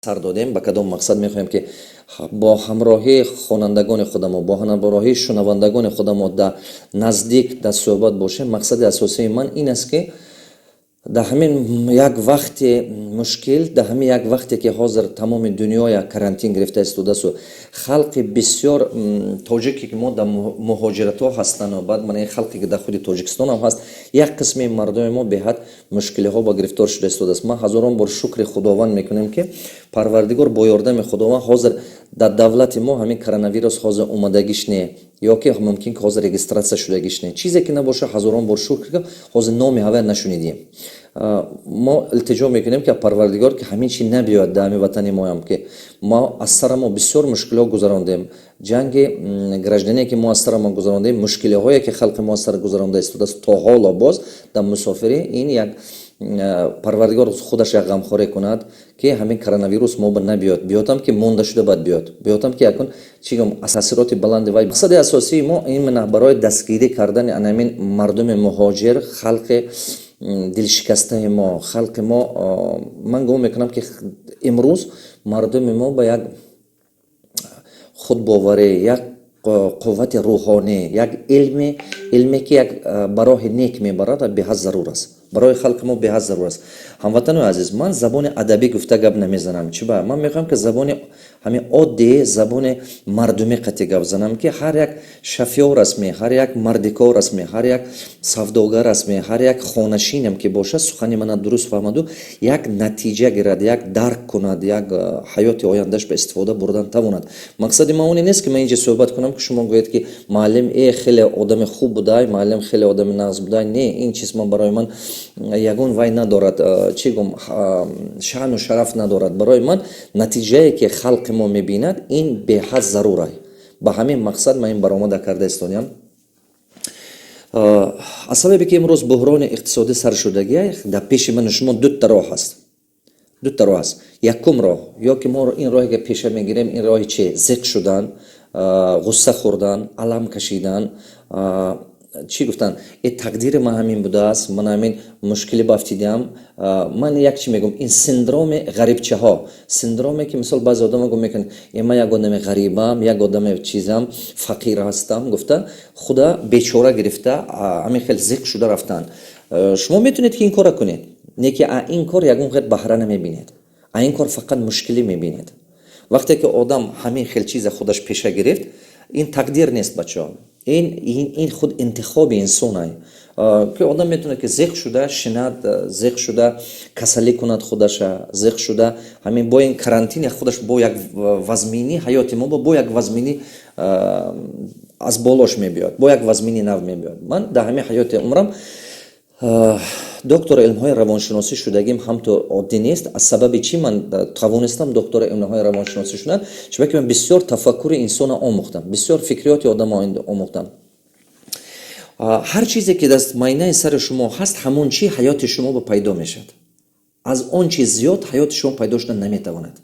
сар додем ба кадом мақсад мехоҳем ки бо ҳамроҳии хонандагони худамо бо ҳамроҳии шунавандагони худамо дар наздик дар суҳбат бошем. мақсади асосии ман ин аст ки дар ҳамин як вақти мушкил, дар ҳамин як вақте ки ҳозир тамоми дунёя карантин гирифта истодасу халқи бисёр тоҷике ки мо дар муҳоҷиратҳо ҳастану баъд мана халқе ки дар худи тоҷикистон ҳам ҳаст, як қисми мардуми мо беҳад мушкилиҳо ба гирифтор шуда истодааст. ман ҳазорон бор шукри худованд мекунем ки парвардигор бо ёрдами худованд ҳозир дар давлати мо ҳамин коронавирус ҳозир омадагиш не ё ки мумкин ки ҳозир регистратсия шудагиш не. чизе ки набоша ҳазорон бор шукр ки ҳозир номи ҳавай нашунидем. мо илтиҷо мекунем ки парвардигор ки ҳамин чи набиёд дар ҳамин ватани моам ки мо аз сара мо бисёр мушкилиҳо гузарондем. ҷанги граждане ки мо аз сара мо гузарондем, мушкилиҳое ки халқи мо аз сара гузаронда истодааст то ҳоло боз дар мусофирӣ, ин як парвардигор худаш як ғамхоре кунад ки ҳамин коронавирус мо ба набиёд, биёдам ки монда шуда баъд биёд, биёдам ки якун чигам таъсироти баланди вай. мақсади асосии мо именно барои дастгирӣ кардани ҳамин мардуми муҳоҷир, халқи дилшикастаи мо, халқи мо, ман гумон мекунам ки имрӯз мардуми мо ба як худбоварӣ, як қуввати рӯҳонӣ, як илме ки як бароҳи нек мебарад беҳад зарур аст. барои халқи мо беҳад зарур аст. ҳамватанои азиз, ман забони адабӣ гуфта гап намезанам. чӣ ба ман мехоҳам ки забони ҳамин оддӣ, забони мардумӣ қати гап занам ки ҳар як шафёр расмӣ, ҳар як мардикор расмӣ, ҳар як савдогар расмӣ, ҳар як хонашинам ки бошад сухани мана дуруст фаҳмаду як натиҷа гирад, як дарк кунад, як ҳаёти ояндаш ба истифода бурдан тавонад. мақсади ман он нест ки ман инҷа суҳбат кунам ки шумо гӯед ки муаллим хеле одами хуб будай, муаллим хеле одами нағз будай. не, ин чиз ман барои ман ягон вай надорад, чӣ гум шаъну шараф надорад. барои ман натиҷае ки халқи мо мебинад ин беҳад зарур аст. ба ҳамин мақсад ман ин баромада карда истодаам. аз сабабе ки имрӯз буҳрони иқтисодӣ сар шудагӣ дар пеши ману шумо дута роҳ аст. дута роҳ аст. якум роҳ, ё ки мо ин роҳе ки пеша мегирем, ин роҳи чи зиқ шудан, ғусса хӯрдан, алам кашидан, чӣ гуфтан, тақдири ман ҳамин будааст, ман ҳамин мушкилӣ бафтидиам. ман як чӣ мегӯм, ин синдроми ғарибчаҳо, синдроме ки мисол баъзе одама гум мекунад ман як одами ғарибам, як одами чизам, фақир ҳастам, гуфта худа бечора гирифта ҳамин хел зиқ шуда рафтан. шумо метавонед ки ин кора кунед, не ки ин кор ягон қадр баҳра намебинед, ин кор фақат мушкилӣ мебинед. вақте ки одам ҳамин хел чиза худаш пеша гирифт, ин тақдир нест бачаҳо, ин худ интихоби инсон ай ки одам метавонад ки зиқ шуда шинад, зиқ шуда касалӣ кунад худаша, зиқ шуда ҳамин бо ин карантини худаш бо як вазмини ҳаёти мо бо як вазмини аз болош мебиёд, бо як вазмини нав мебиёд. ман дар ҳамин ҳаёти умрам доктори илмҳои равоншиносӣ шудагим ҳамто оддӣ нест. аз сабаби чӣ ман тавонистам доктори илмҳои равоншиносӣ шудан? чунки ман бисёр тафаккури инсона омӯхтам, бисёр фикриёти одамо омӯхтам. ҳар чизе ки дар майнаи сари шумо ҳаст, ҳамон чи ҳаёти шумо ба пайдо мешавад. аз он чи зиёд ҳаёти шумо пайдо шудан наметавонад.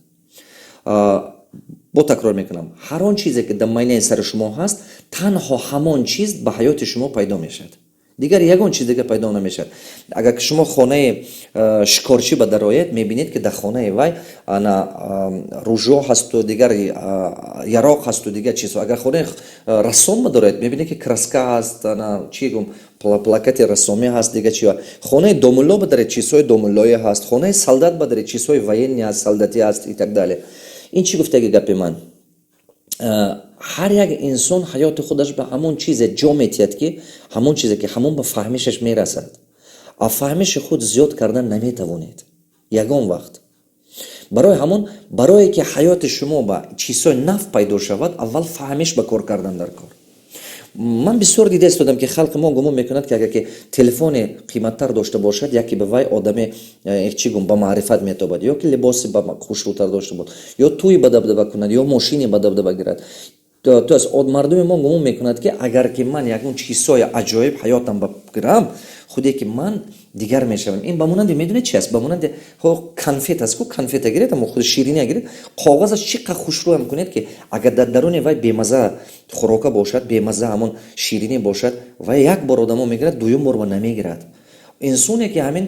бо такрор мекунам, ҳар он чизе ки дар майнаи сари шумо ҳаст, танҳо ҳамон чиз ба ҳаёти шумо пайдо мешавад. дигар ягон чиз дигар пайдо намешавад. агар шумо хонаи шикорчӣ ба дароед, мебинед ки дар хонаи вай рӯжо ҳасту, дигар яроқ ҳасту, дигар чизҳо. агар хонаи рассом доред, мебинед ки краска ҳаст, чӣ гум плакати рассомӣ ҳаст, дигар чиҳо. хонаи домулло бадаред, чизҳои домуллоӣ ҳаст. хонаи солдат бадаред, чизҳои военни ҳаст, солдатӣ ҳаст и так дале. ин чӣ гуфтаги гапи ман? ҳар як инсон ҳаёти худаш ба ҳамон чизе ҷо метиҳад ки ҳамон чизе ки ҳамон ба фаҳмишаш мерасад. а фаҳмиши худ зиёд кардан наметавонед ягон вақт. барои ҳамон, барое ки ҳаёти шумо ба чизҳои нав пайдо шавад, аввал фаҳмиш ба кор кардан дар кор. ман бисёр дида истодам ки халқи мо гумон мекунад ки агар ки телефони қиматтар дошта бошад, яке ба вай одами чӣ гум ба маърифат метобад, ё ки либоси ба хушрӯтар дошта бод, ё тӯи ба дабдаба кунад, ё мошини ба дабдаба гирад. то аз мардуми мо гумон мекунад ки агар ки ман ягон чизҳои аҷоиб ҳаётам ба гирам, худе ки ман дигар мешавам. ин ба монанди медонед чи аст? ба монанди конфет аст ку конфета гиред, аммо худ шириния гиред, коғазаш чӣ қадр хушрӯ кунед ки агар дар даруни вай бемаза хӯрока бошад, бемаза ҳамон ширинӣ бошад, вай як бор одамо мегирад, дуюм бор ба намегирад. инсоне ки ҳамин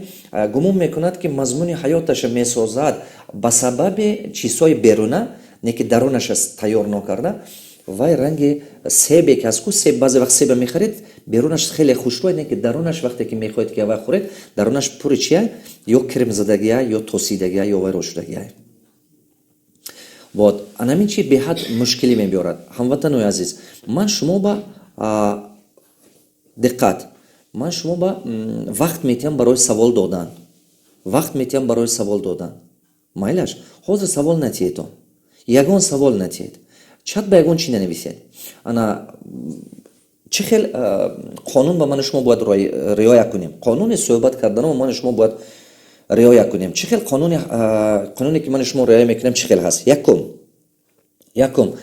гумон мекунад ки мазмуни ҳаёташа месозад ба сабаби чизҳои беруна, не ки дарунаша тайёр накарда, вай ранги себе ки ҳастку, себ баъзе вақт себа мехарид, берунаш хеле хушрӯй, не ки дарунаш вақте ки мехоҳед ки вай хӯред, дарунаш пури чия, ё кремзадагия, ё тосидагия, ё вайро шудагия. Вот, анамин чи беҳад мушкилӣ мебиёрад. Ҳамватанои азиз, ман шумо ба диққат, ман шумо ба вақт метиҳам барои савол додан. Вақт метиҳам барои савол додан. Майлаш, ҳозир савол натиҳед. Ягон савол натиҳед. Чат ба ягон чӣ нанависед. Ана чӣ хел қонун ба ману шумо бояд риоя кунем? Қонуни суҳбат кардану ману шумо бояд риоя кунем. Чӣ хел қонуне ки ману шумо риоя мекунем чӣ хел ҳаст? Якум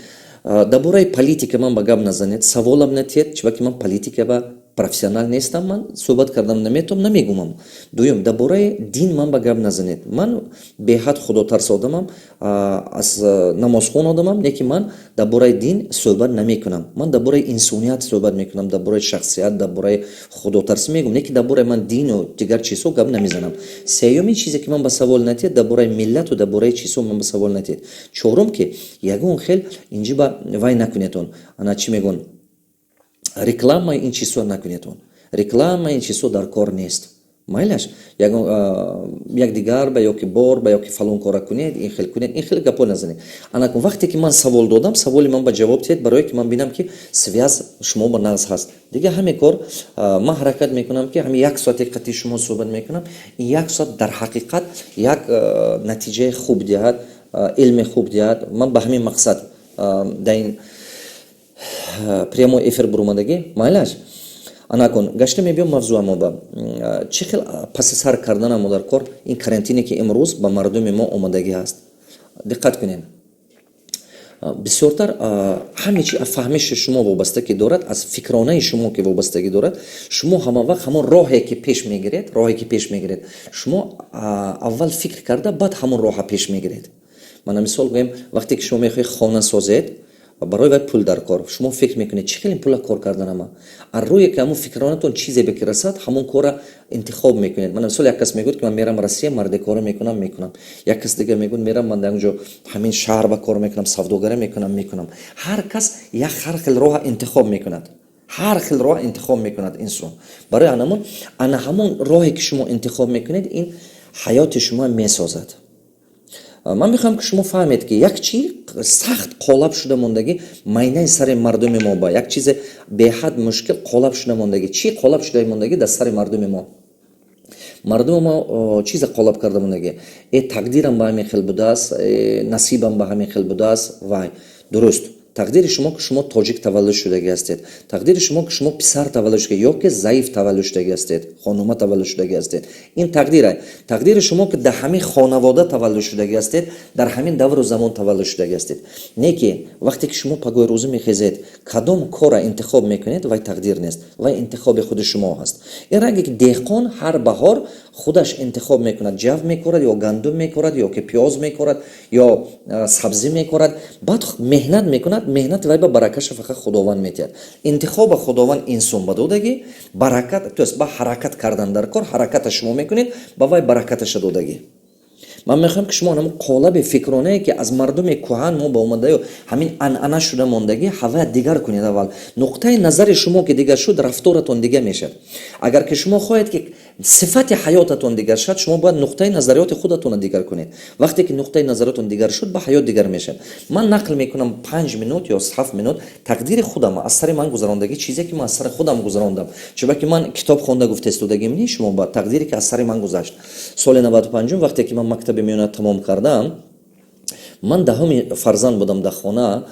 дар бораи политика ман ба гап назанед, саволам натиҳед, чунки ман политика ба профессионал нестам, ман суҳбат кардам наметавонам, намегумам. Дуюм, дар бораи дин ман ба гап назанед. Ман беҳад худотарс одамам, аз намозхон одамам, не ки ман дар бораи дин суҳбат намекунам. Ман дар бораи инсоният суҳбат мекунам, дар бораи шахсият, дар бораи худотарсӣ мегум, не ки дар бораи ман дину дигар чизҳо гап намезанам. Сеюмин чизе ки ман ба савол натиҳед, дар бораи миллату дар бораи чизҳо ман ба савол натиҳед. Чорум ки ягон хел инҷи ба вай накунедон. Ана чӣ мегӯн? Реклама ин чизҳо накунедон. Реклама ин чизҳо дар кор нест. Майлаш, якдигар ба ёки бор ба ёки фалон кора кунед, ин хел гапо назанед. Анакун вақте ки ман савол додам, саволи ман ба ҷавоб диҳед, барое ки ман бинам ки связ шумо ба нағз ҳаст. Дига ҳамин кор ман ҳаракат мекунам ки ҳамин 1 соати қати шумо суҳбат мекунам, ин 1 соат дар ҳақиқат як натиҷаи хуб диҳад, илми хуб диҳад. Ман ба ҳамин мақсад дар ин прямой эфир буромадаги. Майлаш, анакун гашта мебиём мавзӯамо ба чӣ хел паси сар карданамо дар кор ин карантине ки имрӯз ба мардуми мо омадагӣ ҳаст. Диққат кунед. Бисёртар ҳаме чи фаҳмиши шумо вобаста ки дорад, аз фикронаи шумо ки вобастагӣ дорад, шумо ҳама вақт ҳамон роҳе ки пеш мегиред, шумо аввал фикр карда баъд ҳамон роҳа пеш мегиред. Мана мисол гӯем, вақте ки шумо мехоҳед хона созед, барои вай пул дар кор, шумо фикр мекунед чӣ хел ин пула кор карданама. Ар рӯе ки ҳамон фикронатон чизе ба ки расад, ҳамон кора интихоб мекунед. Мана мисол як кас мегӯяд ки ман мерам Россия, мардикора мекунам. Як кас дигар мегӯяд мерам ман дар онҷо ҳамин шаҳр ба кор мекунам, савдогара мекунам. Ҳар кас ҳар хел роҳа интихоб мекунад. Ҳар хел роҳ интихоб мекунад инсон. Барои ана ҳамон роҳе ки шумо интихоб мекунед, ин ҳаёти шумо месозад. Ман мехоҳам ки шумо фаҳмед ки як чи сахт қолаб шуда мондагӣ майнаи сари мардуми мо ба як чизе беҳад мушкил қолаб шуда мондагӣ. Чӣ қолаб шуда мондагӣ дар сари мардуми мо? Мардуми мо чизе қолаб карда мондагӣ. Тақдирам ба ҳамин хел будааст, насибам ба ҳамин хел будааст. Вай дуруст. Тақдири шумо ки шумо тоҷик таваллуд шудагӣ ҳастед. Тақдири шумо ки шумо писар таваллуд шудагӣ ёки заиф таваллуд шудагӣ ҳастед, хонума таваллуд шудагӣ ҳастед. Ин тақдирай. Тақдири шумо ки дар ҳамин хонавода таваллуд шудагӣ ҳастед, дар ҳамин давру замон таваллуд шудагӣ ҳастед. Не ки вақте ки шумо пагои рӯзӣ мехезед, кадом кора интихоб мекунед, вай тақдир нест. Вай интихоби худи шумо ҳаст. Ин ранге ки деҳқон ҳар баҳор худаш интихоб мекунад, ҷав мекорад ё гандум мекорад ё ки пиёз мекорад ё сабзӣ мекорад, баъд меҳнат мекунад. Меҳнати вай ба баракаша фақат худованд метиҳад. Интихоба худованд инсон ба додагӣ, баракат, то есть ба ҳаракат кардан дар кор, ҳараката шумо мекунед, ба вай баракаташа додагӣ. Ман мехоҳам ки шумо ҳамон қолаби фикронае ки аз мардуми кӯҳан мо ба омадаё ҳамин анъана шуда мондагӣ ҳавая дигар кунед. Аввал нуқтаи назари шумо ки дигар шуд, рафторатон дигар мешавад. Агар ки шумо хоҳед ки сифати ҳаётатон дигар шуд, шумо бояд нуқтаи назариёти худатонро дигар кунед. Вақте ки нуқтаи назариётон дигар шуд, ба ҳаёт дигар мешавад. Ман нақл мекунам 5 минут ё 7 минут тақдири худам аз сари ман гузарондагӣ, чизе ки ман аз сари худам гузарондам. Чунки ман китоб хонда гуфтаистодагим ни шумо ба тақдире ки аз сари ман гузашт. Соли 95 вақте ки ман мактаби меёнат тамом кардам, ман даҳуми фарзанд будам дар хона.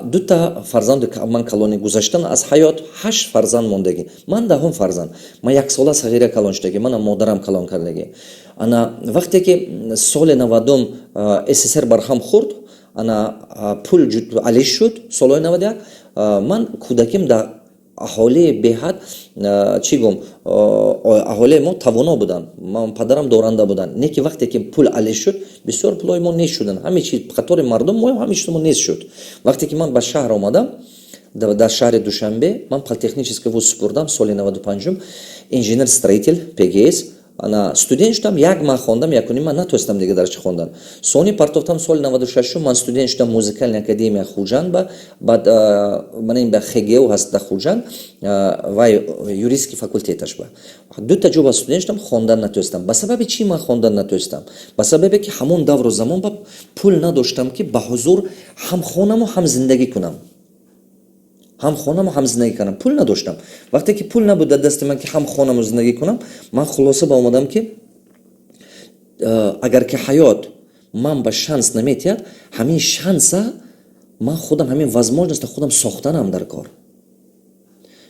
Дута фарзанду ман калони гузаштан аз ҳаёт 8 фарзанд мондагӣ. Ман даҳум фарзанд. Ман 1 сола сағира калон шудагӣ, манам модарам калон кардагӣ. Ана вақте ки соли 90 СССР барҳам хӯрд, ана пул алиш шуд, солои 91 ман кӯдаким дар аҳолии беҳад чӣ гум аҳолии мо тавоно буданд. Ман падарам доранда буданд. Не ки вақте ки пул алиш шуд, бисёр пулои мо нест шуданд. Ҳамин чиз қатори мардум мо ҳамин чиз мо нест шуд. Вақте ки ман ба шаҳр омадам, дар шаҳри Душанбе ман политехнический вуз супурдам соли 95 инженер-строитель ПГС. ана студент шудам, 1 маҳ хондам, 1.5 маҳ натонистам дигар дарча хондан. Сони партофтам соли 96 ман студент шудам музикальная академия Хуҷанд ба баъд ман ин ба ХГУ ҳаст да Хуҷанд ва юристский факультеташ ба. 2 таҷруба студент шудам, хондан натонистам. Ба сабаби чӣ ман хондан натонистам? Ба сабабе ки ҳамон давру замон ба пул надоштам ки ба ҳузур ҳам хонаму ҳам зиндагӣ кунам. ҳам хонаму ҳам зиндагӣ кардам, пул надоштам. Вақте ки пул набуд дар дасти ман ки ҳам хонаму зиндагӣ кунам, ман хулоса ба омадам ки агар ки ҳаёт ман ба шанс наметиҳад, ҳамин шанса ман худам ҳамин возможноста худам сохтанам дар кор.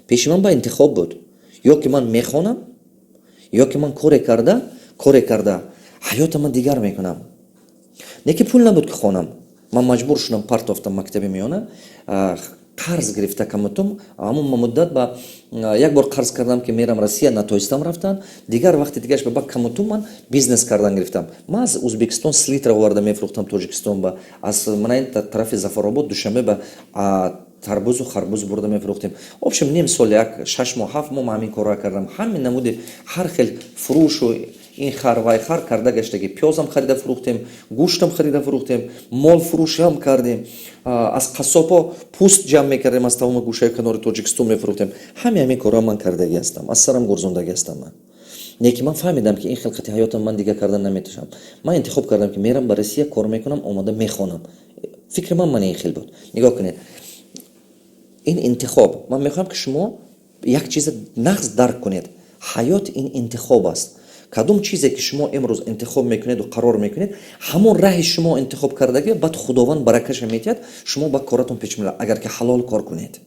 Пеши ман ба интихоб буд. ё ки ман мехонам, ё ки ман коре карда ҳаёта ман дигар мекунам. Не ки пул набуд ки хонам. Ман маҷбур шудам партофтам мактаби миёна, қарз гирифта камутум, ҳамон муддат ба як бор қарз кардам ки мерам Россия, натоистам рафтан, дигар вақти дигаш ба камутум ман бизнес кардан гирифтам. Ман аз Узбекистон слитра оварда мефурӯхтам Тоҷикистон ба, аз манай тарафи Зафаробод Душанбе ба тарбузу харбуз бурда мефурӯхтем. В общем ним сол, 6 моҳ 7 моҳ ҳамин корро кардам. Ҳамин намуди ҳар хел фурӯшу ин хар вай хар карда гаштаги пёзам харида фурӯхтем, гӯштам харида фурӯхтем, мол фурӯшам кардем, аз қассобҳо пӯст ҷамъ мекардем, аз тамоми гӯшаи канори Тоҷикистон мефурӯхтем. Ҳамин корро ман кардаги ҳастам, аз сарам гурзондаги ҳастам ман. Не ки ман фаҳмидам ки ин хилқати ҳаётам ман дигар кардан наметавонам. Ман интихоб кардам ки мерам ба Россия кор мекунам, омада мехонам. Фикри ман ин хел буд. Нигоҳ кунед. ин интихоб, ман мехоҳам ки шумо як чиза нағз дарк кунед. ҳаёт ин интихоб аст. кадом чизе ки шумо имрӯз интихоб мекунед ва қарор мекунед, ҳамон раҳи шумо интихоб кардаги баъд худованд баракаша метиҳад, шумо ба коратон печ мелад, агар ки ҳалол кор кунед.